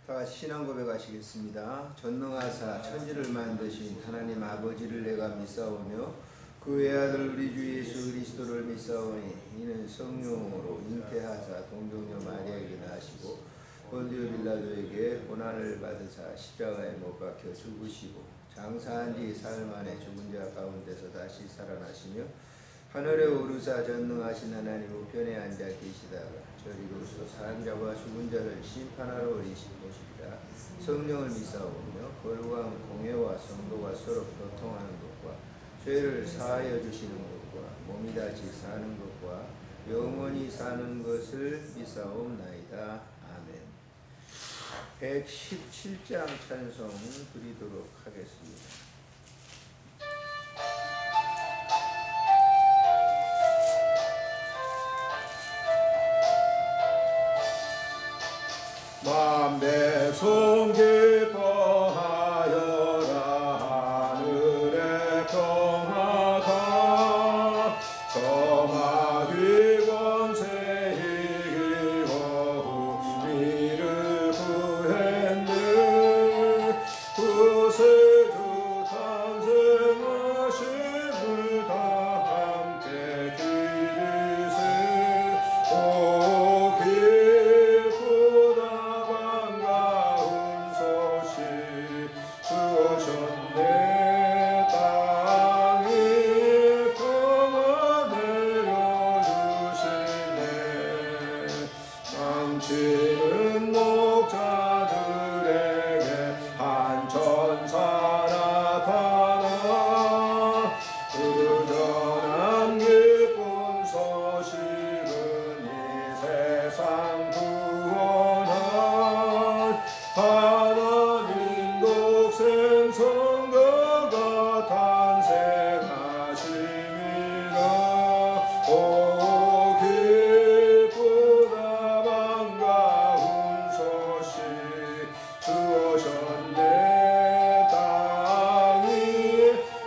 다 같이 신앙 고백하시겠습니다. 전능하사 천지를 만드신 하나님 아버지를 내가 믿사오며 그 외아들 우리 주 예수 그리스도를 믿사오니 이는 성령으로 잉태하사 동정녀 마리아에게 낳으시고 본디오 빌라도에게 고난을 받으사 십자가에 못 박혀 죽으시고 장사한 뒤 사흘 만에 죽은 자 가운데서 다시 살아나시며 하늘에 오르사 전능하신 하나님 우편에 앉아 계시다가 저리로서 사는 자와 죽은 자를 심판하러 오리신 것이라. 성령을 믿사오며 거룩한 공회와 성도가 서로 교통하는 것과 죄를 사하여 주시는 것과 몸이 다시 사는 것과 영원히 사는 것을 믿사옵나이다. 아멘. 117장 찬송 드리도록 하겠습니다. 만배송 기뻐하여라. 하늘에 평화가 정하기 권세 이기고 우리를 구했네. 구세주 탄생하심을 다 함께 기리세. 오 기쁘다 반가운 소식 주셨네. 땅이 평화 내려주시네. 망치는 목자들에게 한 천사 나타나 그 전한 기쁜 소식은 이 세상 구원한 하나님 독생 성자가 탄생하심이라. 오 기쁘다 반가운 소식 주셨네. 땅이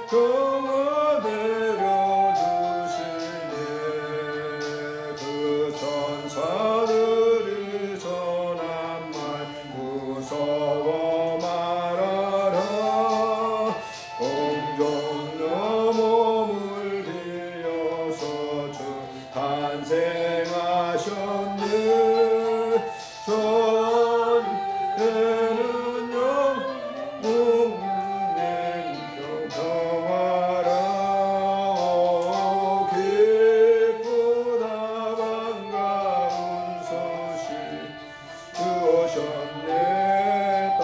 평화 내려주시네. 그 천사들이 전한 말 무서워 말하라. 공정녀 몸을 빌려서 주 탄생하셨네. 전에는 영웅님 평화라. 오 기쁘다 반가운 소식 주셨네. 땅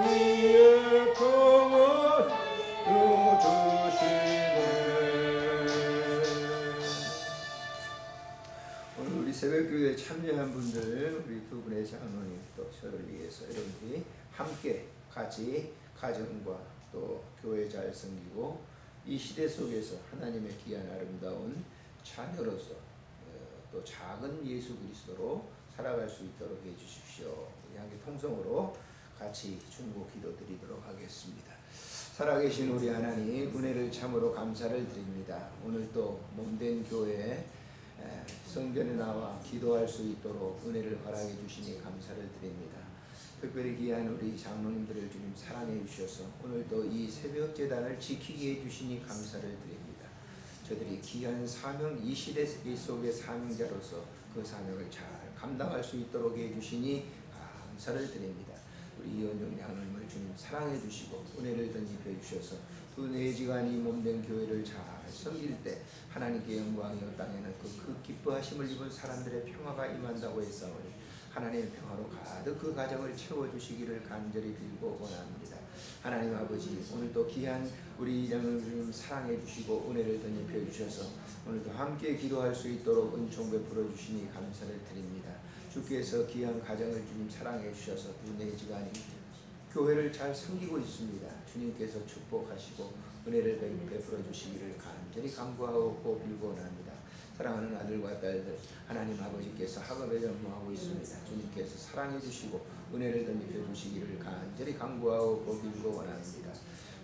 위에 평화를 주시네. 오늘 우리 새벽교회에 참여한 분들, 우리 두 분의 장로님 또 저를 위해서 여러분들이 함께 같이 가정과 또 교회 잘 섬기고 이 시대 속에서 하나님의 귀한 아름다운 자녀로서 또 작은 예수 그리스도로 살아갈 수 있도록 해주십시오. 우리 함께 통성으로 같이 중보 기도드리도록 하겠습니다. 살아계신 우리 하나님, 은혜를 참으로 감사를 드립니다. 오늘 또 몸된 교회에 성전에 나와 기도할 수 있도록 은혜를 허락해 주시니 감사를 드립니다. 특별히 귀한 우리 장로님들을 주님 사랑해 주셔서 오늘도 이 새벽 제단을 지키게 해 주시니 감사를 드립니다. 저들이 귀한 사명, 이 시대 속의 사명자로서 그 사명을 잘 감당할 수 있도록 해 주시니 감사를 드립니다. 우리 이원종 장로님을 주님 사랑해 주시고 은혜를 덧입혀 주셔서 두 내지간이 몸된 교회를 잘 섬길 때 하나님께 영광이여 땅에는 그 기뻐하심을 입은 사람들의 평화가 임한다고 했사오니 하나님의 평화로 가득 그 가정을 채워주시기를 간절히 빌고 원합니다. 하나님 아버지, 오늘도 귀한 우리 장로님 사랑해 주시고 은혜를 덧입혀 주셔서 오늘도 함께 기도할 수 있도록 은총 베풀어 주시니 감사를 드립니다. 주께서 귀한 가정을 주님 사랑해 주셔서 두 내지간이 교회를 잘 섬기고 있습니다. 주님께서 축복하시고 은혜를 베풀어 주시기를 간절히 간구하고 빌고 원합니다. 사랑하는 아들과 딸들, 하나님 아버지께서 학업에 전무하고 있습니다. 주님께서 사랑해 주시고 은혜를 덧입혀 주시기를 간절히 간구하고 빌고 원합니다.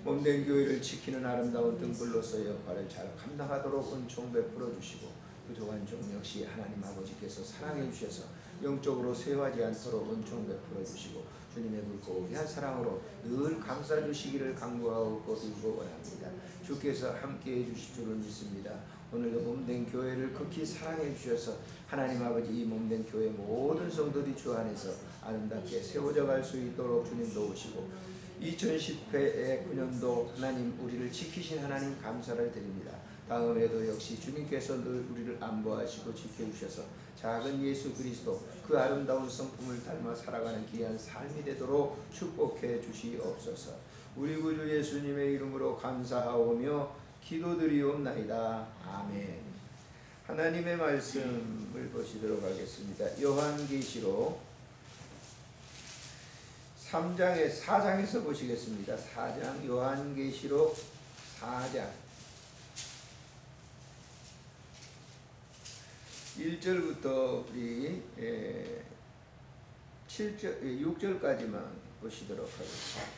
몸된 교회를 지키는 아름다운 등불로서의 역할을 잘 감당하도록 은총 베풀어 주시고 부족한 종 역시 하나님 아버지께서 사랑해 주셔서 영적으로 쇠하지 않도록 은총 베풀어 주시고 귀한 사랑으로 늘 감싸 주시기를 간구하고 거두고 원합니다. 주께서 함께해 주실 줄을 믿습니다. 오늘도 몸된 교회를 극히 사랑해 주셔서 하나님 아버지 이 몸된 교회 모든 성도들이 주 안에서 아름답게 세워져 갈 수 있도록 주님 도우시고 2010년도 하나님 우리를 지키신 하나님 감사를 드립니다. 다음에도 역시 주님께서 늘 우리를 안보하시고 지켜주셔서 작은 예수 그리스도 그 아름다운 성품을 닮아 살아가는 귀한 삶이 되도록 축복해 주시옵소서. 우리 구주 예수님의 이름으로 감사하오며 기도드리옵나이다. 아멘. 하나님의 말씀을 보시도록 하겠습니다. 요한계시록 4장에서 보시겠습니다. 4장 요한계시록 4장 1절부터 우리 6절까지만 보시도록 하겠습니다.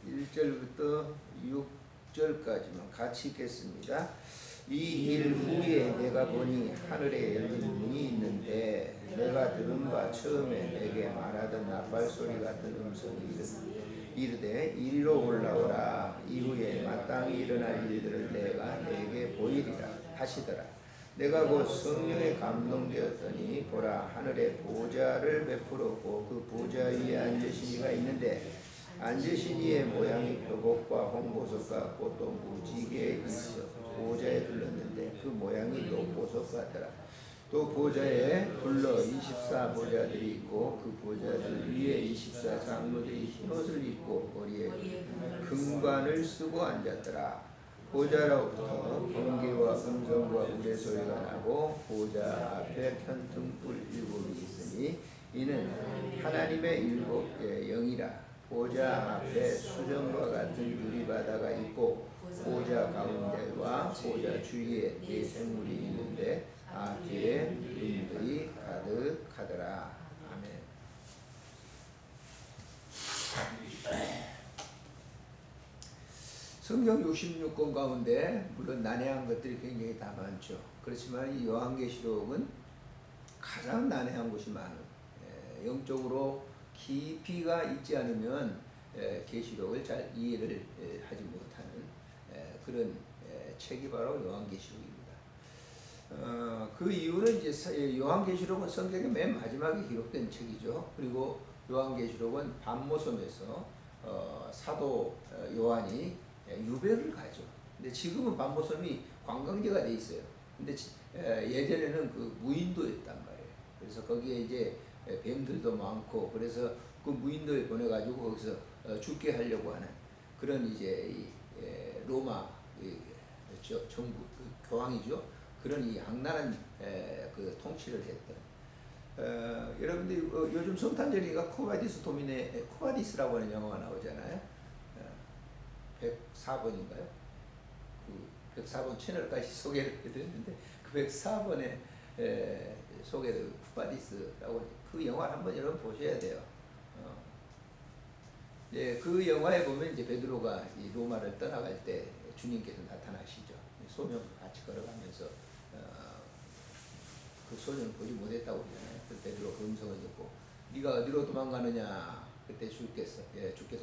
1절부터 6절까지만 같이 읽겠습니다. 이 일 후에 내가 보니 하늘에 열린 문이 있는데 내가 들은 바 처음에 내게 말하던 나팔 소리 같은 음성이 이르되 이리로 올라오라. 이후에 마땅히 일어날 일들을 내가 내게 보이리라 하시더라. 내가 곧 성령에 감동되었더니 보라 하늘에 보좌를 베풀었고 그 보좌 위에 앉으신 이가 있는데 앉으신 이의 모양이 표복과 홍보석과 꽃도 무지개에 있어 보좌에 둘렀는데 그 모양이 또 보석 같더라. 또 보좌에 둘러 24보좌들이 있고 그 보좌들 위에 24장로들이 흰옷을 입고 머리에 금관을 쓰고 앉았더라. 보좌로부터 번개와 음성과 우레소리가 나고 보좌 앞에 편등불 7이 있으니 이는 하나님의 7 영이라. 보좌 앞에 수정과 같은 유리바다가 있고 보좌 가운데와 보좌 주위에 4생물이 있는데 앞뒤에 눈들이 가득하더라. 아멘. 성경 66권 가운데 물론 난해한 것들이 굉장히 다 많죠. 그렇지만 이 요한계시록은 가장 난해한 곳이 많은, 영적으로 깊이가 있지 않으면 계시록을 잘 이해를 하지 못하는 그런 책이 바로 요한계시록입니다. 그 이유는 이제 요한계시록은 성경의 맨 마지막에 기록된 책이죠. 그리고 요한계시록은 반모섬에서 사도 요한이 유배를 가죠. 근데 지금은 반모섬이 관광지가 돼 있어요. 근데 예전에는 그 무인도였단 말이에요. 그래서 거기에 이제 뱀들도 많고 그래서 그 무인도에 보내가지고 거기서 죽게 하려고 하는 그런 이제 로마 정부 그 교황이죠. 그런 이 악랄한 그 통치를 했던. 여러분들이 요즘 성탄절이가 코바디스 도미네 코바디스라고 하는 영화가 나오잖아요. 104번인가요? 그 104번 채널까지 소개를 해드렸는데 그 104번에 소개된 코바디스라고 그 영화를 한번 여러분 보셔야 돼요. 그 영화에 보면 이제 베드로가 이 로마를 떠나갈 때 주님께서 나타나시죠. 소년 같이 걸어가면서 그 소년을 보지 못했다고 그러잖아요. 그 베드로가 음성을 듣고 네가 어디로 도망가느냐. 그때 주께서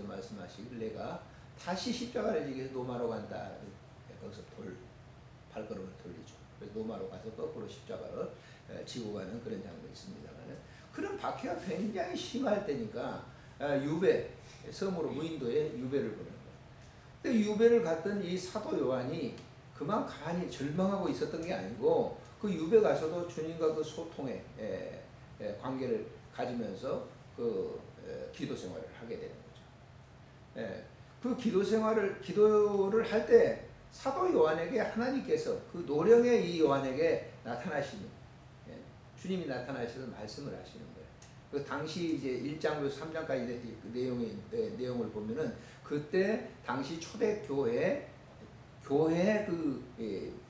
말씀하시길 내가 다시 십자가를 지기 위해서 로마로 간다. 거기서 발걸음을 돌리죠. 그래서 로마로 가서 거꾸로 십자가를 지고 가는 그런 장면이 있습니다만 그런 박해가 굉장히 심할 때니까 유배, 섬으로 무인도에 유배를 보내는 거예요. 근데 유배를 갔던 이 사도 요한이 그만 가만히 절망하고 있었던 게 아니고 그 유배 가서도 주님과 그 소통의 관계를 가지면서 그 기도 생활을 하게 되는 거죠. 그 기도를 할 때 사도 요한에게 하나님께서 그 노령의 이 요한에게 나타나시는, 주님이 나타나셔서 말씀을 하시는 거예요. 그 당시 이제 1장부터 3장까지 그 내용을 보면은 그때 당시 초대 교회의 그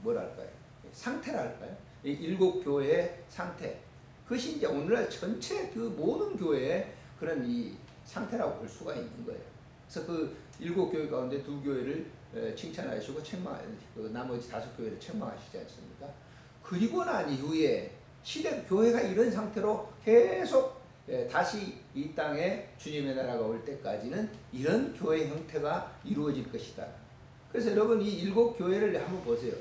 뭐랄까요? 상태랄까요? 이 7 교회의 상태. 그것이 이제 오늘날 전체 그 모든 교회의 그런 이 상태라고 볼 수가 있는 거예요. 그래서 그 7 교회 가운데 2 교회를 칭찬하시고 나머지 5 교회를 책망하시지 않습니까? 그리고 난 이후에 시대 교회가 이런 상태로 계속 다시 이 땅에 주님의 나라가 올 때까지는 이런 교회 형태가 이루어질 것이다. 그래서 여러분 이 7교회를 한번 보세요.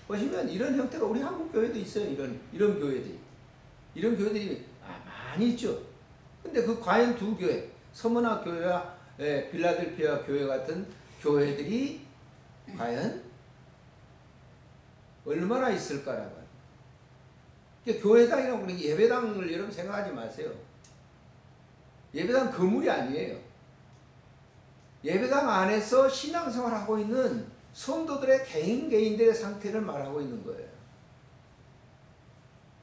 보시면 이런 형태가 우리 한국 교회도 있어요. 이런 교회들이. 이런 교회들이 많이 있죠. 근데 그 과연 두 교회, 서머나 교회와 빌라델피아 교회 같은 교회들이 과연 얼마나 있을까라고. 교회당이라고 그러는 게 예배당을 여러분 생각하지 마세요. 예배당 건물이 아니에요. 예배당 안에서 신앙생활하고 있는 성도들의 개인들의 상태를 말하고 있는 거예요.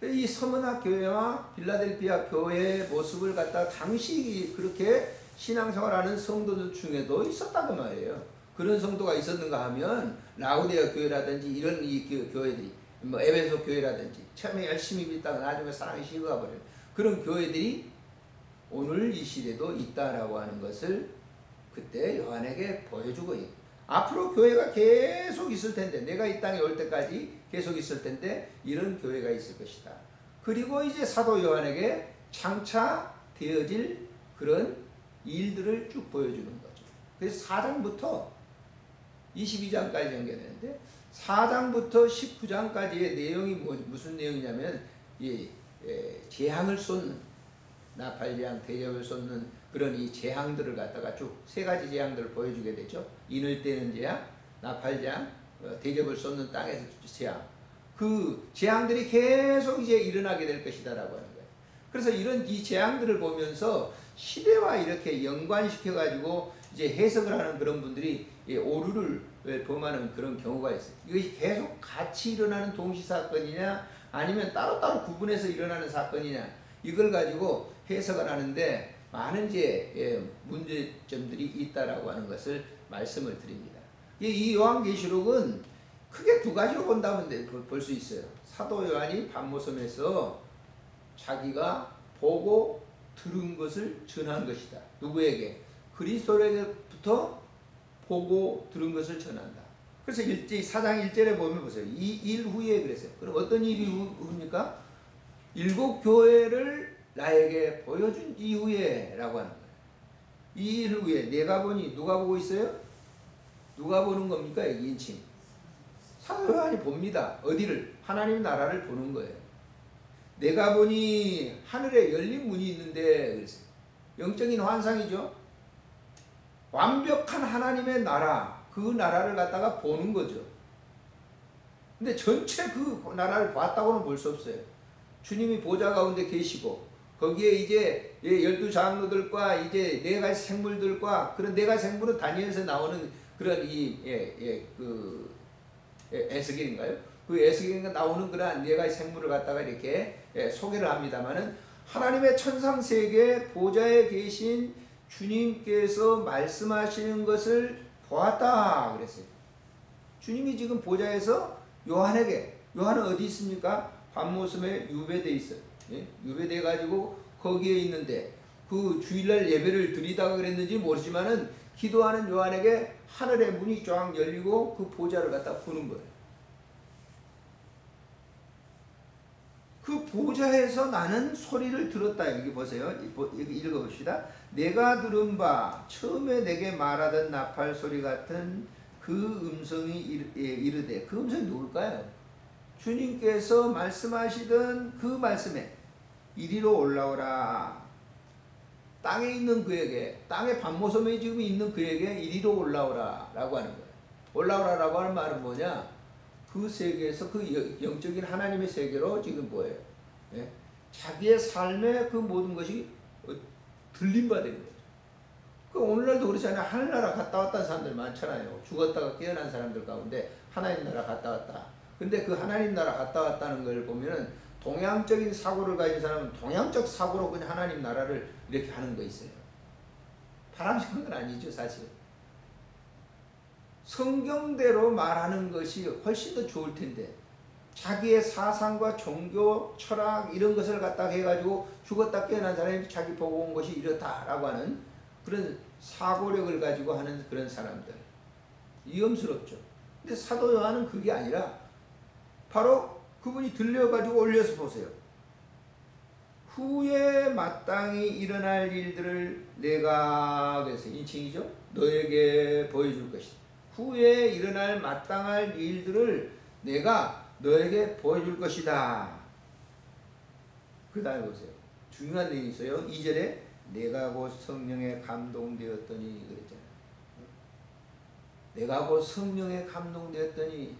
이 서머나 교회와 빌라델피아 교회의 모습을 갖다 당시 그렇게 신앙생활하는 성도들 중에도 있었다고 말이에요. 그런 성도가 있었는가 하면 라우디아 교회라든지 이런 이 교회들이 뭐 에베소 교회라든지 처음에 열심히 믿다가 나중에 사랑이 식어가 버려요. 그런 교회들이 오늘 이 시대도 있다라고 하는 것을 그때 요한에게 보여주고 있고, 앞으로 교회가 계속 있을 텐데, 내가 이 땅에 올 때까지 계속 있을 텐데 이런 교회가 있을 것이다. 그리고 이제 사도 요한에게 장차 되어질 그런 일들을 쭉 보여주는 거죠. 그래서 4장부터 22장까지 연결되는데 4장부터 19장까지의 내용이 무슨 내용이냐면 재앙을 쏟는, 나팔재앙, 대접을 쏟는 그런 이 재앙들을 갖다가 쭉 세 가지 재앙들을 보여주게 되죠. 인을 떼는 재앙, 나팔재앙, 대접을 쏟는 땅에서 재앙. 그 재앙들이 계속 이제 일어나게 될 것이다라고 하는 거예요. 그래서 이런 이 재앙들을 보면서 시대와 이렇게 연관시켜가지고 이제 해석을 하는 그런 분들이 오류를 범하는 그런 경우가 있어요. 이것이 계속 같이 일어나는 동시사건이냐 아니면 따로따로 구분해서 일어나는 사건이냐, 이걸 가지고 해석을 하는데 많은 이제 문제점들이 있다라고 하는 것을 말씀을 드립니다. 이 요한계시록은 크게 두 가지로 본다면 볼 수 있어요. 사도 요한이 반모섬에서 자기가 보고 들은 것을 전한 것이다. 누구에게? 그리스도에게부터 보고 들은 것을 전한다. 그래서 4장 1절에 보면 보세요. 이 일 후에 그랬어요. 그럼 어떤 일이 후입니까? 7교회를 나에게 보여준 이후에 라고 하는 거예요. 이 일 후에 내가 보니, 누가 보고 있어요? 누가 보는 겁니까? 여기 인칭. 사도 요한이 봅니다. 어디를? 하나님의 나라를 보는 거예요. 내가 보니 하늘에 열린 문이 있는데, 그랬어요. 영적인 환상이죠. 완벽한 하나님의 나라, 그 나라를 갖다가 보는 거죠. 근데 전체 그 나라를 봤다고는 볼 수 없어요. 주님이 보좌 가운데 계시고 거기에 이제 12장로들과 이제 4가지 생물들과, 그런 4가지 생물은 다니엘에서 나오는 그런 그 에스겔인가요? 그 에스겔인가 나오는 그런 4가지 생물을 갖다가 이렇게 소개를 합니다만은, 하나님의 천상세계 보좌에 계신 주님께서 말씀하시는 것을 보았다 그랬어요. 주님이 지금 보좌에서 요한에게, 요한은 어디 있습니까? 반모섬에 유배돼 있어요. 유배돼 가지고 거기에 있는데, 그 주일날 예배를 드리다가 그랬는지 모르지만은 기도하는 요한에게 하늘의 문이 쫙 열리고 그 보좌를 갖다 보는 거예요. 그 보좌에서 나는 소리를 들었다. 여기 보세요. 여기 읽어봅시다. 내가 들은 바 처음에 내게 말하던 나팔 소리 같은 그 음성이 이르되, 그 음성이 누굴까요? 주님께서 말씀하시던 그 말씀에 이리로 올라오라. 땅에 있는 그에게, 땅의 반모섬에 지금 있는 그에게 이리로 올라오라 라고 하는 거예요. 올라오라 라고 하는 말은 뭐냐? 그 세계에서, 그 영적인 하나님의 세계로 지금 뭐예요? 자기의 삶의 그 모든 것이 들림받는 거죠. 그 오늘날도 그렇잖아요. 하늘나라 갔다 왔다는 사람들 많잖아요. 죽었다가 깨어난 사람들 가운데 하나님 나라 갔다 왔다. 근데 그 하나님 나라 갔다 왔다는 걸 보면은 동양적인 사고를 가진 사람은 동양적 사고로 그냥 하나님 나라를 이렇게 하는 거 있어요. 바람직한 건 아니죠, 사실. 성경대로 말하는 것이 훨씬 더 좋을 텐데, 자기의 사상과 종교, 철학 이런 것을 갖다가 해가지고 죽었다 깨어난 사람이 자기 보고 온 것이 이렇다라고 하는 그런 사고력을 가지고 하는 그런 사람들, 위험스럽죠. 근데 사도 요한은 그게 아니라 바로 그분이 들려가지고 올려서 보세요. 후에 마땅히 일어날 일들을 내가, 그래서 인칭이죠, 너에게 보여줄 것이다. 후에 일어날 마땅할 일들을 내가 너에게 보여줄 것이다. 그 다음에 보세요. 중요한 내용이 있어요. 2절에 내가 곧 성령에 감동되었더니 그랬잖아요. 내가 곧 성령에 감동되었더니,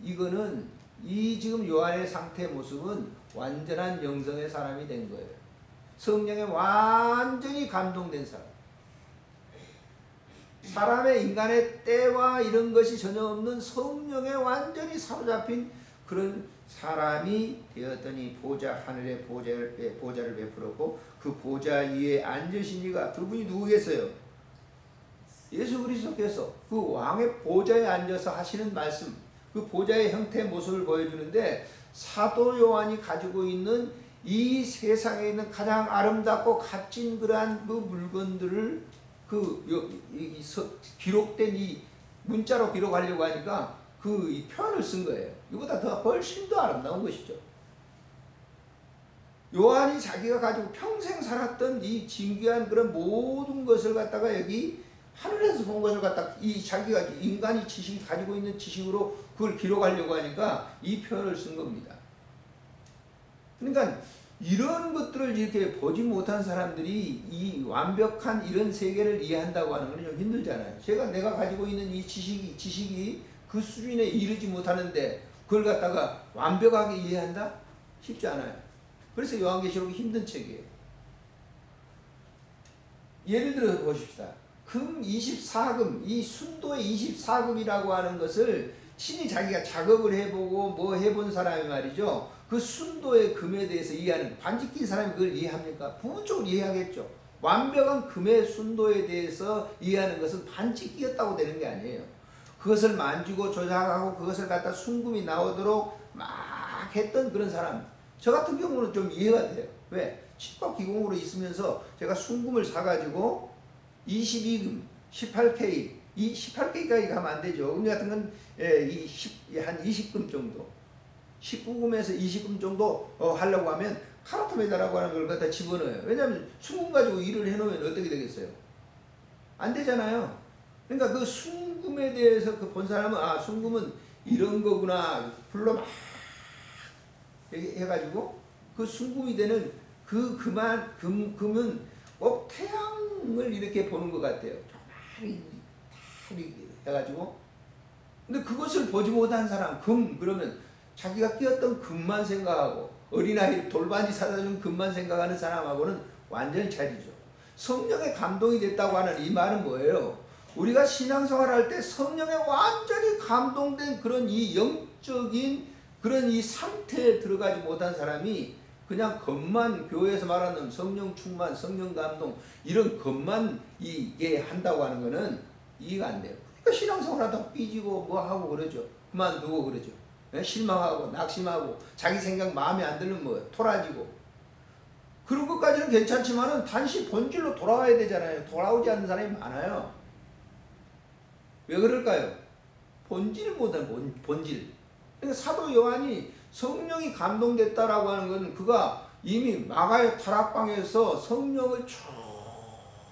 이거는 이 지금 요한의 상태 모습은 완전한 영성의 사람이 된 거예요. 성령에 완전히 감동된 사람. 사람의 인간의 때와 이런 것이 전혀 없는 성령에 완전히 사로잡힌 그런 사람이 되었더니 하늘의 보좌를 베풀었고 그 보좌 위에 앉으신 이가, 그분이 누구겠어요? 예수 그리스도께서 그 왕의 보좌에 앉아서 하시는 말씀, 그 보좌의 형태 모습을 보여주는데, 사도 요한이 가지고 있는 이 세상에 있는 가장 아름답고 값진 그러한 그 물건들을 기록된 이 문자로 기록하려고 하니까 이 표현을 쓴 거예요. 이보다 더 훨씬 더 아름다운 것이죠. 요한이 자기가 가지고 평생 살았던 이 진귀한 그런 모든 것을 갖다가 여기 하늘에서 본 것을 갖다가 자기가 인간이 가지고 있는 지식으로 그걸 기록하려고 하니까 이 표현을 쓴 겁니다. 그러니까 이런 것들을 이렇게 보지 못한 사람들이 이 완벽한 이런 세계를 이해한다고 하는 건 좀 힘들잖아요. 내가 가지고 있는 이 지식이 그 수준에 이르지 못하는데 그걸 갖다가 완벽하게 이해한다? 쉽지 않아요. 그래서 요한계시록이 힘든 책이에요. 예를 들어 보십시다. 금 24금, 이 순도의 24금이라고 하는 것을 친히 자기가 작업을 해보고 뭐 해본 사람이 말이죠. 그 순도의 금에 대해서 이해하는, 반지 낀 사람이 그걸 이해합니까? 부분적으로 이해하겠죠. 완벽한 금의 순도에 대해서 이해하는 것은 반지 끼었다고 되는 게 아니에요. 그것을 만지고 조작하고 그것을 갖다 순금이 나오도록 막 했던 그런 사람. 저 같은 경우는 좀 이해가 돼요. 왜? 치과 기공으로 있으면서 제가 순금을 사가지고 22금, 18K, 이 18K까지 가면 안 되죠. 금 같은 건 한 20금 정도, 19금에서 20금 정도 하려고 하면 카라토메다라고 하는 걸 갖다 집어넣어요. 왜냐하면 순금 가지고 일을 해놓으면 어떻게 되겠어요? 안 되잖아요. 그러니까 그 순금에 대해서 본 사람은 순금은 이런 거구나. 불로 막 해가지고 그 순금이 되는 금은 꼭 태양을 이렇게 보는 것 같아요. 조만히 해가지고. 근데 그것을 보지 못한 사람, 그러면 자기가 끼었던 금만 생각하고 어린아이 돌반지 사다 준 금만 생각하는 사람하고는 완전히 차이죠. 성령에 감동이 됐다고 하는 이 말은 뭐예요? 우리가 신앙생활 할 때 성령에 완전히 감동된 그런 이 영적인 그런 이 상태에 들어가지 못한 사람이 그냥 것만, 교회에서 말하는 성령 충만, 성령 감동 이런 것만 이게 한다고 하는 거는 이해가 안 돼요. 그러니까 신앙생활 하다가 삐지고 뭐 하고 그러죠. 그만두고 그러죠. 실망하고 낙심하고 자기 생각 마음에 안 들면 뭐 토라지고, 그런 것까지는 괜찮지만은 단시 본질로 돌아와야 되잖아요. 돌아오지 않는 사람이 많아요. 왜 그럴까요? 본질을 못하는 본질. 그러니까 사도 요한이 성령이 감동됐다라고 하는 건 그가 이미 마가의 타락방에서 성령을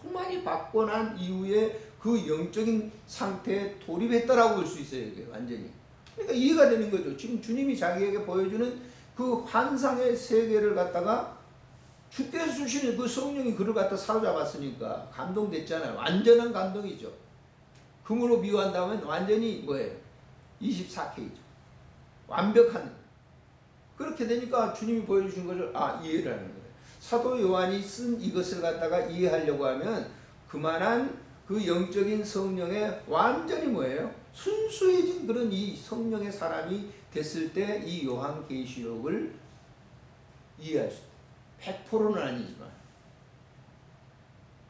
충만히 받고 난 이후에 그 영적인 상태에 돌입했다라고 볼 수 있어요. 이게 완전히. 그러니까 이해가 되는 거죠. 지금 주님이 자기에게 보여주는 그 환상의 세계를 갖다가 주께서 주시는 그 성령이 그를 갖다 사로잡았으니까 감동됐잖아요. 완전한 감동이죠. 금으로 비유한다면 완전히 뭐예요? 24K죠. 완벽한. 그렇게 되니까 주님이 보여주신 것을 이해를 하는 거예요. 사도 요한이 쓴 이것을 갖다가 이해하려고 하면 그만한 그 영적인 성령에 완전히 뭐예요? 순수해진 그런 이 성령의 사람이 됐을 때 이 요한계시록을 이해할 수 있어요. 100%는 아니지만.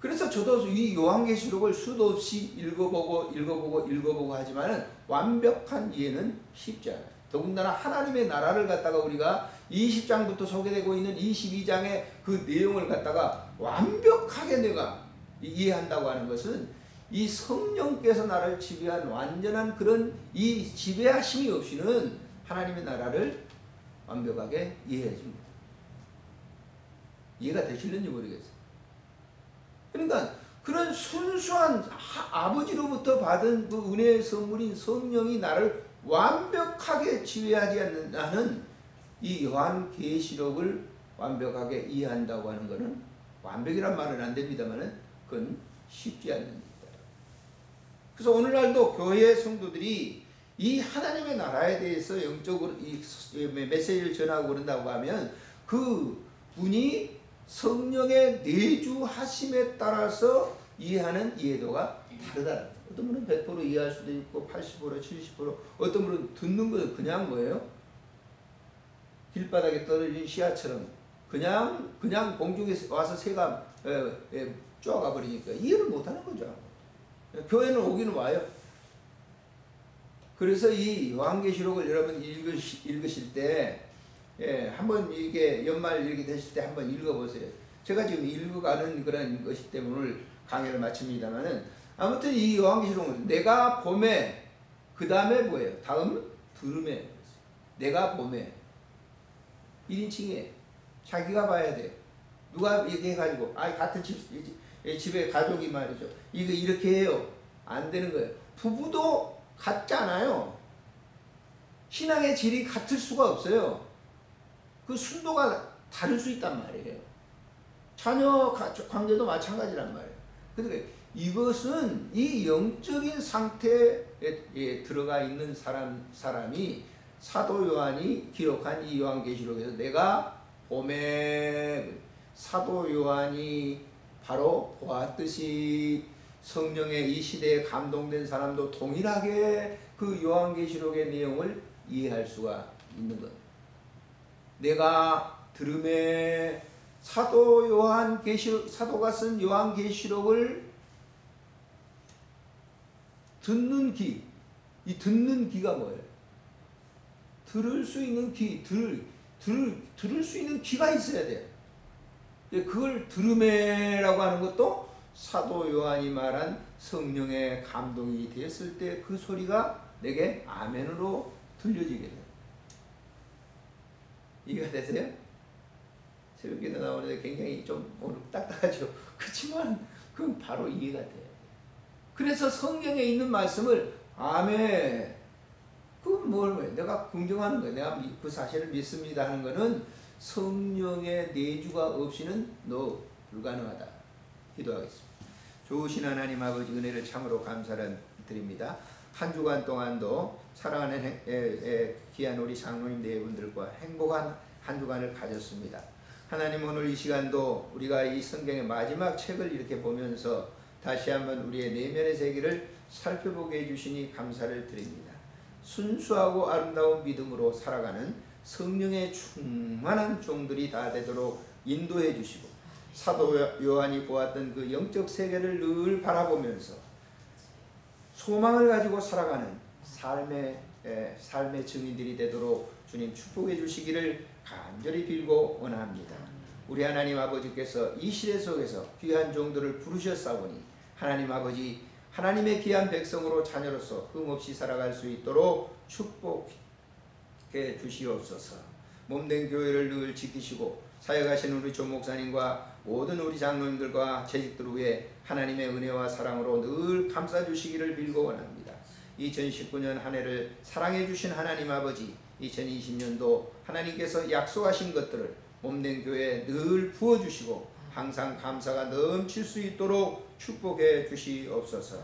그래서 저도 이 요한계시록을 수도 없이 읽어보고 하지만은 완벽한 이해는 쉽지 않아요. 더군다나 하나님의 나라를 갖다가 우리가 20장부터 소개되고 있는 22장의 그 내용을 갖다가 완벽하게 내가 이해한다고 하는 것은 이 성령께서 나를 지배한 완전한 그런 이 지배하심이 없이는 하나님의 나라를 완벽하게 이해해 줍니다. 이해가 되실는지 모르겠어요. 그러니까 그런 순수한 아버지로부터 받은 그 은혜의 선물인 성령이 나를 완벽하게 지배하지 않는 이 요한계시록을 완벽하게 이해한다고 하는 것은, 완벽이란 말은 안 됩니다만은 그건 쉽지 않은 일이다. 그래서 오늘날도 교회 성도들이 이 하나님의 나라에 대해서 영적으로 이 메시지를 전하고 그런다고 하면 그 분이 성령의 내주하심에 따라서 이해하는 이해도가 다르다. 어떤 분은 100% 이해할 수도 있고 80%, 70%, 어떤 분은 듣는 거 그냥 뭐예요? 길바닥에 떨어진 씨앗처럼 그냥 공중에 와서 새가 쪼아가 버리니까 이해를 못하는 거죠. 교회는 오기는 와요. 그래서 이 요한계시록을 여러분 읽으실 때, 한번 이게 연말 이렇게 되실 때 한번 읽어보세요. 제가 지금 읽어가는 그런 것이기 때문에 오늘 강의를 마칩니다만은, 아무튼 이 요한계시록은 내가 봄에, 그 다음에 뭐예요? 다음 들음에, 내가 봄에 1인칭이에요. 자기가 봐야 돼요. 누가 이렇게 해가지고 같은 집에 가족이 말이죠. 이거 이렇게 해요. 안 되는 거예요. 부부도 같잖아요. 신앙의 질이 같을 수가 없어요. 그 순도가 다를 수 있단 말이에요. 자녀 관계도 마찬가지란 말이에요. 그러니까 이것은 이 영적인 상태에 들어가 있는 사람이 사도 요한이 기록한 이 요한계시록에서 내가 봄에, 사도 요한이 바로 보았듯이 성령의 이 시대에 감동된 사람도 동일하게 그 요한계시록의 내용을 이해할 수가 있는 것. 내가 들음에 사도가 쓴 요한계시록을 듣는 귀, 이 듣는 귀가 뭐예요? 들을 수 있는 귀, 들을 수 있는 귀가 있어야 돼요. 그걸 들음에라고 하는 것도 사도 요한이 말한 성령의 감동이 됐을 때 그 소리가 내게 아멘으로 들려지게 돼요. 이해가 되세요? 새벽기도 나오는데 굉장히 좀 오늘 딱딱하죠. 그렇지만 그건 바로 이해가 돼요. 그래서 성경에 있는 말씀을 아멘, 그건 뭘, 내가 긍정하는 거예요. 내가 그 사실을 믿습니다 하는 거는 성령의 내주가 없이는 너 불가능하다. 기도하겠습니다. 좋으신 하나님 아버지, 은혜를 참으로 감사를 드립니다. 한 주간 동안도 사랑하는 귀한 우리 장로님 네 분들과 행복한 한 주간을 가졌습니다. 하나님, 오늘 이 시간도 우리가 이 성경의 마지막 책을 이렇게 보면서 다시 한번 우리의 내면의 세계를 살펴보게 해주시니 감사를 드립니다. 순수하고 아름다운 믿음으로 살아가는 성령의 충만한 종들이 다 되도록 인도해 주시고, 사도 요한이 보았던 그 영적 세계를 늘 바라보면서 소망을 가지고 살아가는 삶의 증인들이 되도록 주님 축복해 주시기를 간절히 빌고 원합니다. 우리 하나님 아버지께서 이 시대 속에서 귀한 종들을 부르셨사오니 하나님 아버지, 하나님의 귀한 백성으로 자녀로서 흠없이 살아갈 수 있도록 축복해 주시옵소서. 몸된 교회를 늘 지키시고 사역하시는 우리 조 목사님과 모든 우리 장로님들과 재직들 위에 하나님의 은혜와 사랑으로 늘 감싸주시기를 빌고 원합니다. 2019년 한 해를 사랑해 주신 하나님 아버지, 2020년도 하나님께서 약속하신 것들을 몸된 교회에 늘 부어주시고 항상 감사가 넘칠 수 있도록 축복해 주시옵소서.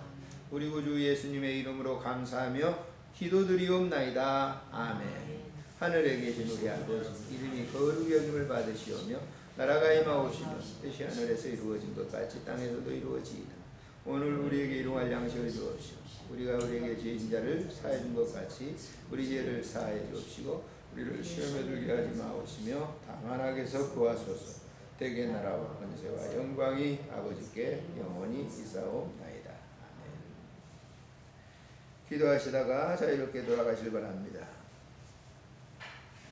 우리 구주 예수님의 이름으로 감사하며 기도드리옵나이다. 아멘. 하늘에 계신 우리 아버지, 이름이 거룩히 여김을 받으시오며 나라가 임하옵시며 뜻이 하늘에서 이루어진 것 같이 땅에서도 이루어지이다. 오늘 우리에게 일용할 양식을 주옵시고 우리가 우리에게 죄진 자를 사해 준 것 같이 우리 죄를 사해 주옵시고 우리를 시험에 들게 하지 마옵시며 다만 악에서 구하소서. 대개 나라와 권세와 영광이 아버지께 영원히 있사옵나이다. 아멘. 기도하시다가 자유롭게 돌아가실 바랍니다.